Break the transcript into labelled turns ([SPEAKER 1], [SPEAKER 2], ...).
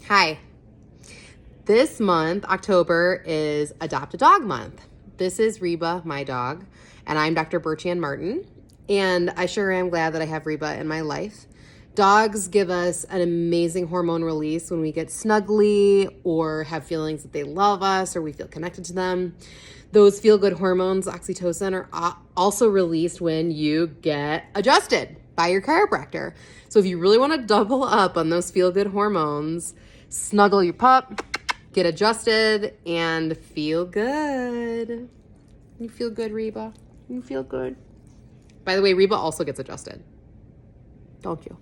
[SPEAKER 1] Hi. This month, October, is Adopt a Dog Month. This is Reba, my dog, and I'm Dr. Bertian Martin, and I sure am glad that I have Reba in my life. Dogs give us an amazing hormone release when we get snuggly or have feelings that they love us or we feel connected to them. Those feel-good hormones, oxytocin, are also released when you get adjusted by your chiropractor. So if you really want to double up on those feel-good hormones, snuggle your pup, get adjusted, and feel good. You feel good, Reba? You feel good? By the way, Reba also gets adjusted. Don't you?